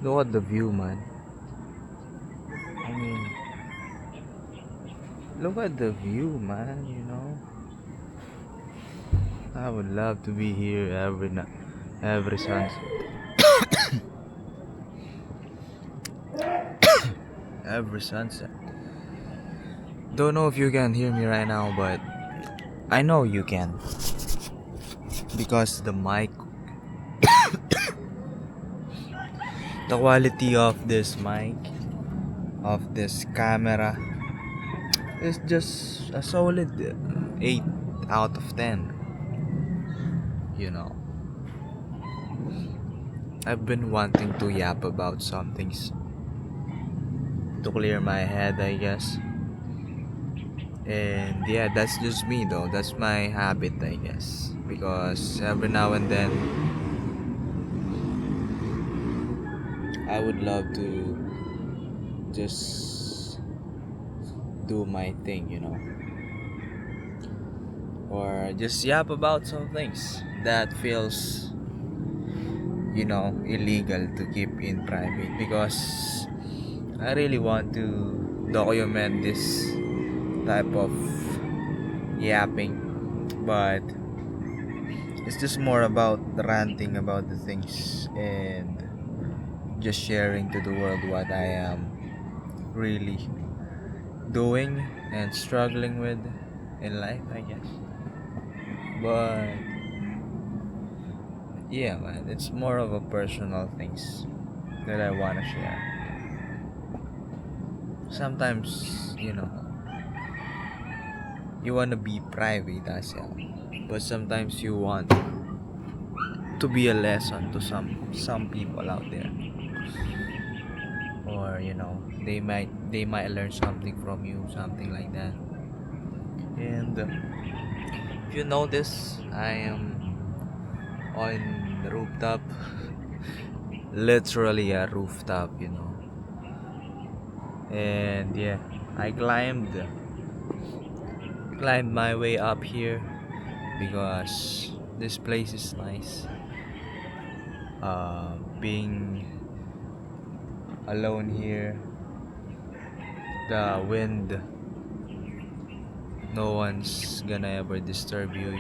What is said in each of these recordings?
Look at the view, man. I mean, look at the view, man. I would love to be here every sunset. Every sunset. Don't know if you can hear me right now, but I know you can because the quality of this mic, of this camera, is just a solid 8 out of 10. You know, I've been wanting to yap about some things to clear my head, I guess. And yeah, that's just me though. That's my habit, I guess. Because every now and then, I would love to just do my thing. Or just yap about some things that feels, illegal to keep in private. Because I really want to document this type of yapping. But it's just more about ranting about the things and just sharing to the world what I am really doing and struggling with in life, I guess. But yeah, man, it's more of a personal things that I want to share. Sometimes, you want to be private as well, but sometimes you want to be a lesson to some people out there, or they might learn something from you, something like that. And if you notice, I am on the rooftop, literally a rooftop. And yeah, I climbed my way up here because this place is nice. Being alone here, the wind, no one's gonna ever disturb you.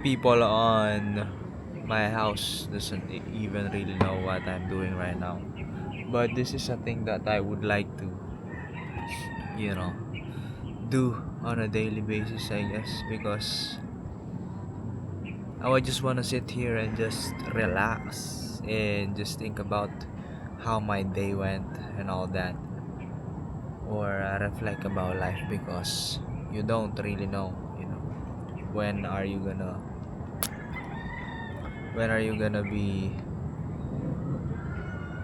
People on my house doesn't even really know what I'm doing right now. But this is a thing that I would like to, you know, do on a daily basis, I guess, because I would just want to sit here and just relax and just think about how my day went and all that, or reflect about life because you don't really know, when are you gonna when are you gonna be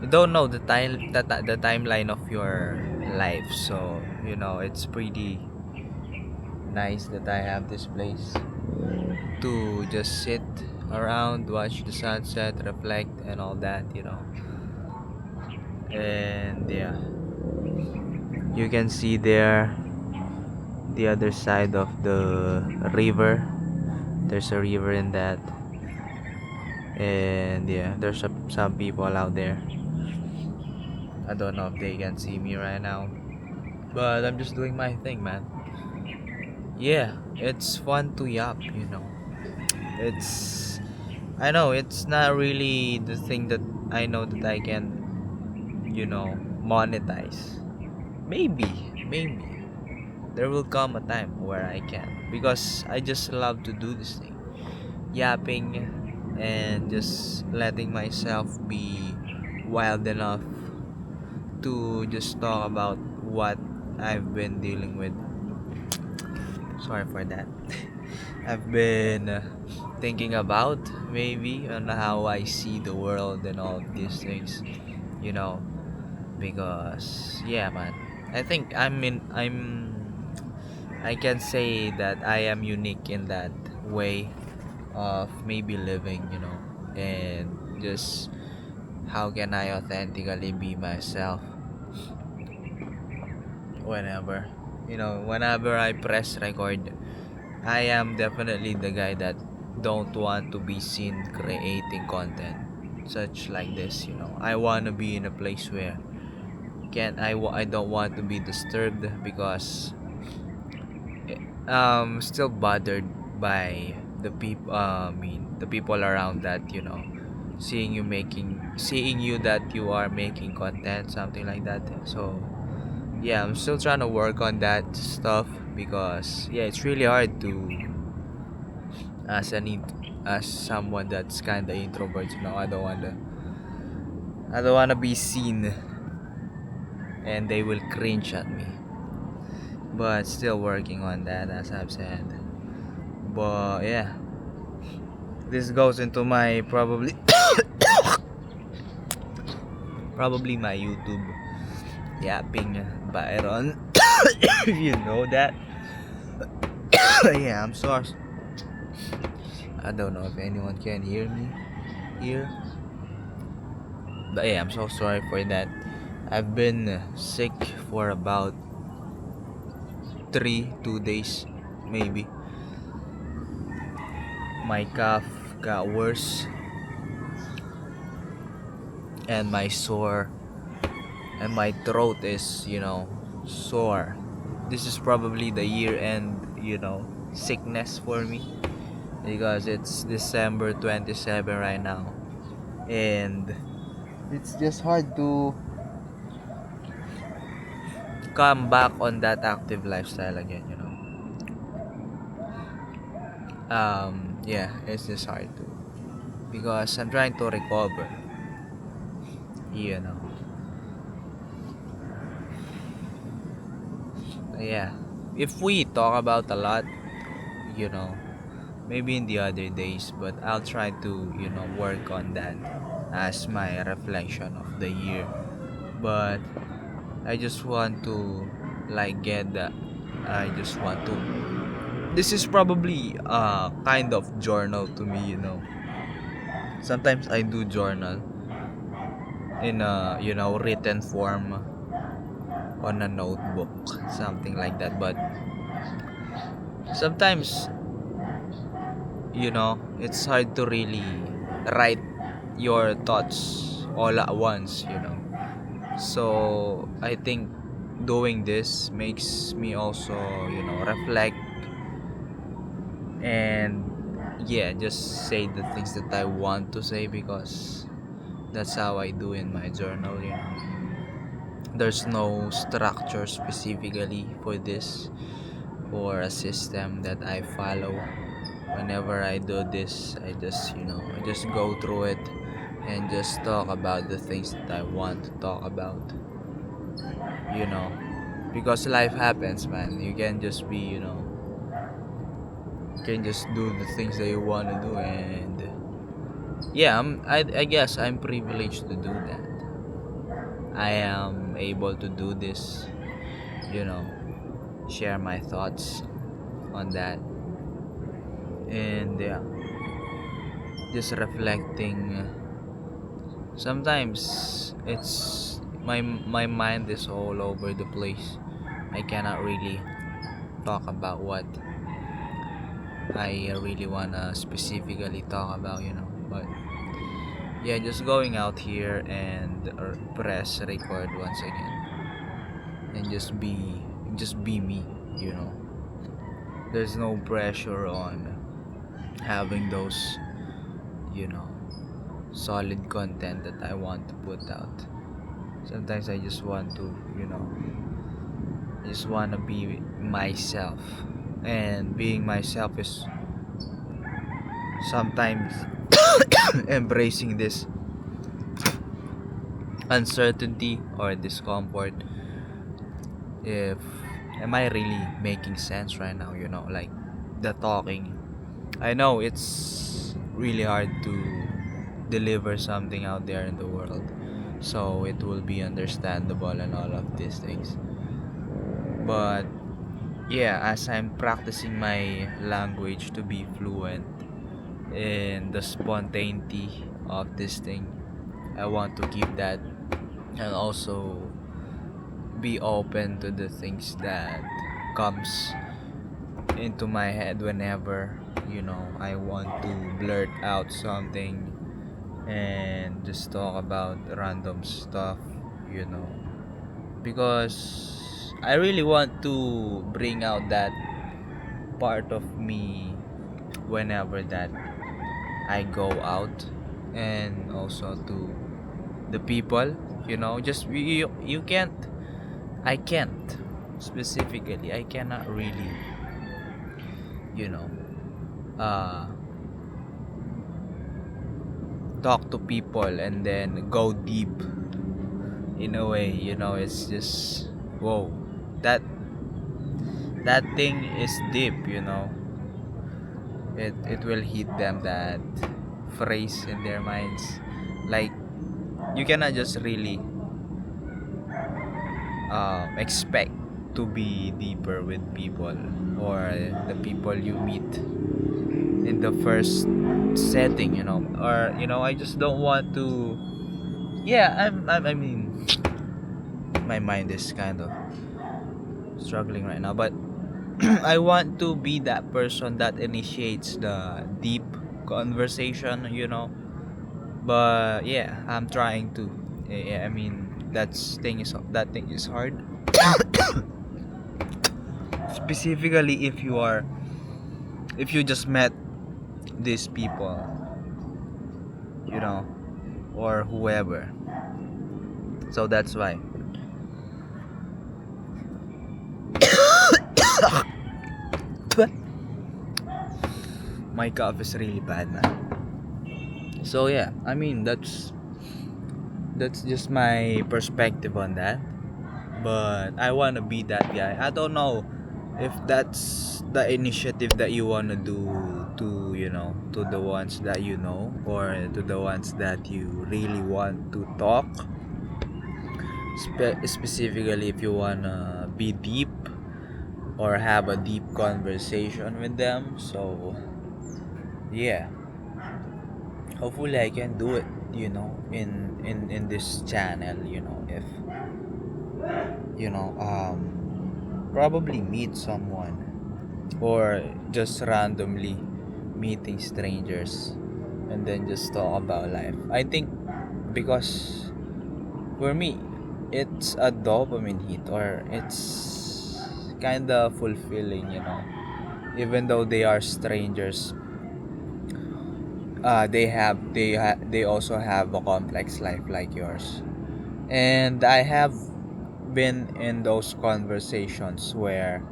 you don't know the timeline of your life. So it's pretty nice that I have this place to just sit around, watch the sunset, reflect and all that. And yeah, you can see there the other side of the river. There's a river in that. And yeah, there's some people out there. I don't know if they can see me right now, but I'm just doing my thing, man. Yeah, it's fun to yap. It's I know it's not really the thing that I know that I can monetize. Maybe there will come a time where I can, because I just love to do this thing, yapping and just letting myself be wild enough to just talk about what I've been dealing with. Sorry for that. I've been thinking about, maybe, on how I see the world and all these things, you know, because yeah, man. I think I can say that I am unique in that way of maybe living, and just how can I authentically be myself whenever I press record. I am definitely the guy that don't want to be seen creating content such like this. I want to be in a place where I don't want to be disturbed, because still bothered by the people, the people around that, seeing you that you are making content, something like that. So yeah, I'm still trying to work on that stuff, because yeah, it's really hard to, as someone that's kind of introvert. I don't want to be seen and they will cringe at me, but still working on that, as I've said. But yeah, this goes into my probably my YouTube yapping Byron. If you know that. Yeah, I'm sorry. I don't know if anyone can hear me here, but yeah, I'm so sorry for that. I've been sick for about 2 days, maybe. My cough got worse, and my sore and my throat is, sore. This is probably the year end, sickness for me, because it's December 27 right now, and it's just hard to come back on that active lifestyle again. Yeah, it's just hard to, because I'm trying to recover, you know. Yeah, if we talk about a lot, you know, maybe in the other days, but I'll try to, work on that as my reflection of the year. But I just want to, like, get that. I just want to. This is probably a kind of journal to me. Sometimes I do journal in a, written form on a notebook, something like that. But sometimes, it's hard to really write your thoughts all at once. So I think doing this makes me also, reflect, and yeah, just say the things that I want to say, because that's how I do in my journal. There's no structure specifically for this, or a system that I follow. Whenever I do this, I just go through it and just talk about the things that I want to talk about, you know. Because life happens, man. You can just be, you can just do the things that you want to do, and yeah, I guess I'm privileged to do that. I am able to do this, you know, share my thoughts on that, and yeah, just reflecting. Sometimes it's my mind is all over the place. I cannot really talk about what I really wanna specifically talk about. But yeah, just going out here and press record once again, and just be me. There's no pressure on having those, you know, solid content that I want to put out. Sometimes I just want to, I just want to be myself. And being myself is sometimes embracing this uncertainty or discomfort. If am I really making sense right now, like the talking. I know it's really hard to deliver something out there in the world, so it will be understandable and all of these things. But yeah, as I'm practicing my language to be fluent in the spontaneity of this thing, I want to keep that, and also be open to the things that comes into my head whenever I want to blurt out something and just talk about random stuff, you know, because I really want to bring out that part of me whenever that I go out, and also to the people, just you can't I can't specifically, I cannot really, you know uh talk to people and then go deep in a way. It's just, whoa, that that thing is deep. It will hit them, that phrase in their minds. Like, you cannot just really expect to be deeper with people, or the people you meet in the first setting, or I just don't want to. Yeah, I mean, my mind is kind of struggling right now, but I want to be that person that initiates the deep conversation, but yeah, I'm trying to. I mean, that thing is hard. Specifically, if you just met these people, you know or whoever. So that's why. My cough is really bad, man. So yeah, I mean, that's just my perspective on that. But I want to be that guy. I don't know if that's the initiative that you want to do, to the ones that or to the ones that you really want to talk. Specifically, if you want to be deep or have a deep conversation with them. So yeah, hopefully I can do it, in this channel. If probably meet someone, or just randomly meeting strangers, and then just talk about life. I think, because for me, it's a dopamine hit, or it's kind of fulfilling, even though they are strangers. They also have a complex life like yours, and I have been in those conversations where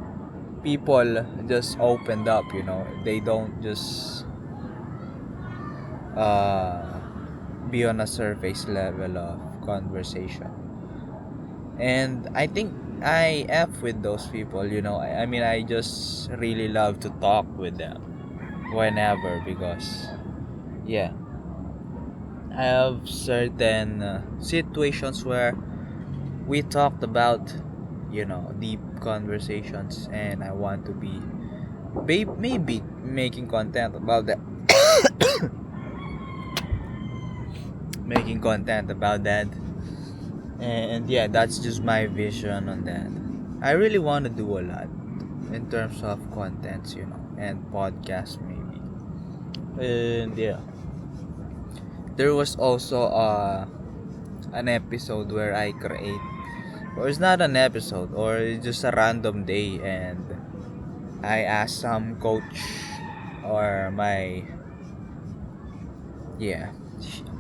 people just opened up. They don't just uh be on a surface level of conversation. And I think I f with those people. I mean, I just really love to talk with them whenever, because yeah, I have certain situations where we talked about, deep conversations, and I want to be maybe making content about that. Making content about that. And yeah, that's just my vision on that. I really want to do a lot in terms of contents, and podcasts maybe. And yeah, there was also an episode where I create, or it's not an episode, or it's just a random day, and I asked some coach, or my, yeah,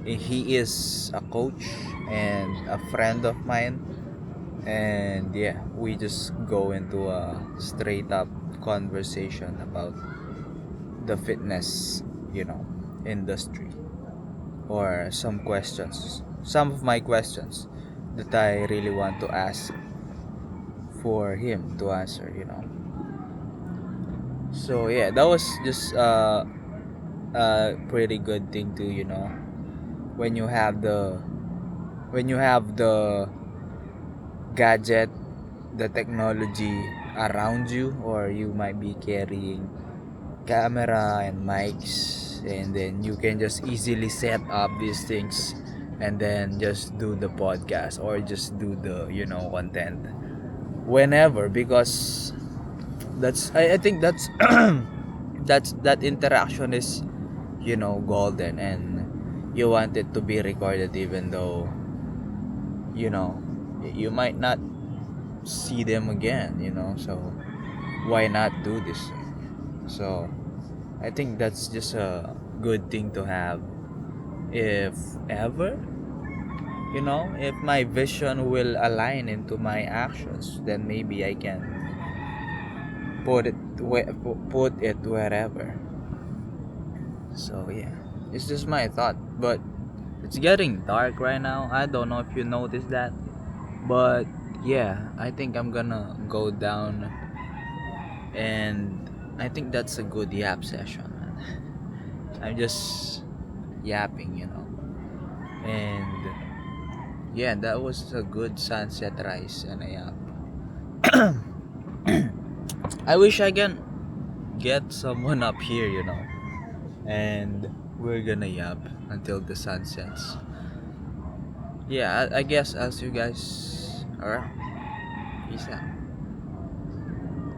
he is a coach and a friend of mine. And yeah, we just go into a straight up conversation about the fitness, industry, or some of my questions that I really want to ask for him to answer. So yeah, that was just a pretty good thing to, when you have the gadget, the technology around you, or you might be carrying camera and mics, and then you can just easily set up these things, and then just do the podcast, or just do the, content whenever, because I think that's that interaction is, golden, and you want it to be recorded, even though, you know you might not see them again, so why not do this? So I think that's just a good thing to have. If ever, if my vision will align into my actions, then maybe I can put it wherever. So yeah, it's just my thought. But it's getting dark right now. I don't know if you noticed that. But yeah, I think I'm gonna go down, and I think that's a good yap session, man. I'm just yapping, and yeah, that was a good sunset rise and a yap. I wish I can get someone up here, and we're gonna yap until the sun sets. Yeah, I guess I'll see you guys around. Peace out.